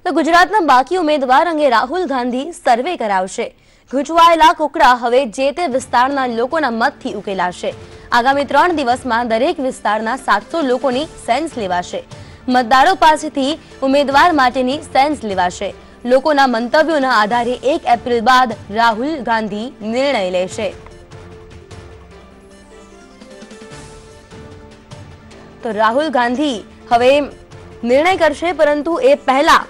તો ગુજરાતના બાકી ઉમેદવાર અંગે રાહુલ ગાંધી સર્વે કરાવશે। ગૂંચવાયેલા કુકડા હવે જે તે વિસ્તારના લોકોના મતથી ઉકેલાશે। આગામી 3 દિવસમાં દરેક વિસ્તારના 700 લોકોની સેન્સ લેવાશે। મતદારો પાસેથી ઉમેદવાર માટેની સેન્સ લેવાશે। લોકોના મંતવ્યોના આધારે 1 એપ્રિલ બાદ રાહુલ ગાંધી નિર્ણય લેશે। તો રાહુલ ગાંધી હવે નિર્ણય કરશે, પરંતુ એ પહેલા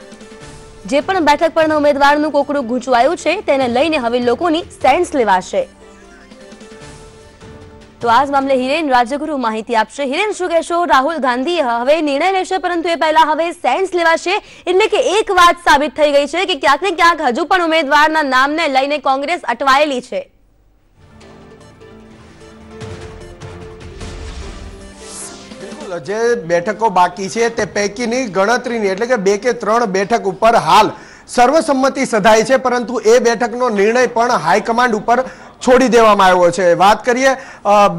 જે પણ બેઠક પરના ઉમેદવારનું કોકડું ગૂંચવાયું છે તેને લઈને હવે લોકોની સેન્સ લેવાશે। તો આ જ મામલે હિરેન રાજગુરુ માહિતી આપશે। હિરેન, શું કહેશો? રાહુલ ગાંધી હવે નિર્ણય લેશે, પરંતુ એ પહેલા હવે સેન્સ લેવાશે, એટલે કે એક વાત સાબિત થઈ ગઈ છે કે ક્યાંક ને ક્યાંક હજુ પણ ઉમેદવારના નામને લઈને કોંગ્રેસ અટવાયેલી છે। જે બેઠકો બાકી છે તે પૈકીની ગણતરીની એટલે કે 2 કે 3 બેઠક ઉપર હાલ સર્વસંમતિ સધાઈ છે, પરંતુ એ બેઠકનો નિર્ણય પણ હાઈકમાન્ડ ઉપર છોડી દેવામાં આવ્યો છે। વાત કરીએ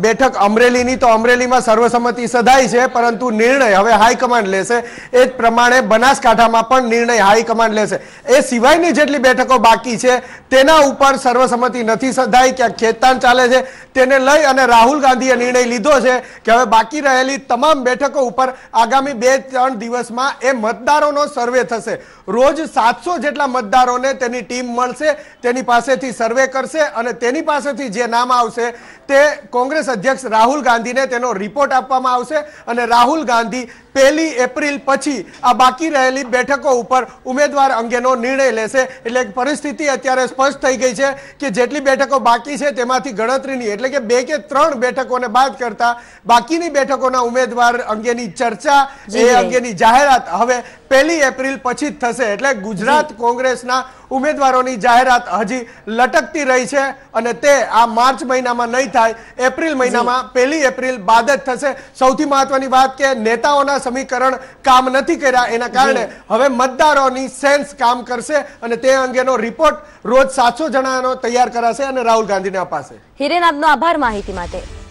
બેઠક અમરેલીની, તો અમરેલીમાં સર્વસંમતિ સધાઈ છે, પરંતુ નિર્ણય હવે હાઈકમાન્ડ લેશે। એ જ પ્રમાણે બનાસકાંઠામાં પણ નિર્ણય હાઈકમાન્ડ લેશે। એ સિવાયની જેટલી બેઠકો બાકી છે તેના ઉપર સર્વસંમતિ નથી સધાઈ, ક્યાંક ખેંચતાણ ચાલે છે। તેને લઈ અને રાહુલ ગાંધીએ નિર્ણય લીધો છે કે હવે બાકી રહેલી તમામ બેઠકો ઉપર આગામી 2-3 દિવસમાં એ મતદારોનો સર્વે થશે। રોજ 700 જેટલા મતદારોને તેની ટીમ મળશે, તેની પાસેથી સર્વે કરશે અને તેની પાસેથી જે નામ આવશે તે કોંગ્રેસ અધ્યક્ષ રાહુલ ગાંધીને તેનો રિપોર્ટ આપવામાં આવશે અને રાહુલ ગાંધી 1 એપ્રિલ પછી આ બાકી રહેલી બેઠકો ઉપર ઉમેદવાર અંગેનો નિર્ણય લેશે। એટલે પરિસ્થિતિ અત્યારે સ્પષ્ટ થઈ ગઈ છે કે જેટલી બેઠકો બાકી છે તેમાંથી ગણતરીની એટલે કે 2 કે 3 બેઠકોને બાદ કરતા બાકીની બેઠકોના ઉમેદવાર અંગેની ચર્ચા, એ અંગેની જાહેરાત હવે 1 એપ્રિલ પછી જ થશે। એટલે ગુજરાત કોંગ્રેસના ઉમેદવારોની જાહેરાત હજી લટકતી રહી છે અને તે આ માર્ચ મહિનામાં નહીં થાય, એપ્રિલ મહિનામાં 1 એપ્રિલ બાદ જ થશે। સૌથી મહત્વની વાત કે નેતાઓના સમીકરણ કામ નથી કર્યા, એના કારણે હવે મતદારોની સેન્સ કામ કરશે અને તે અંગેનો રિપોર્ટ રોજ 700 જણાનો તૈયાર કરાશે અને રાહુલ ગાંધીને અપાશે। હિરેન, આપનો આભાર માહિતી માટે।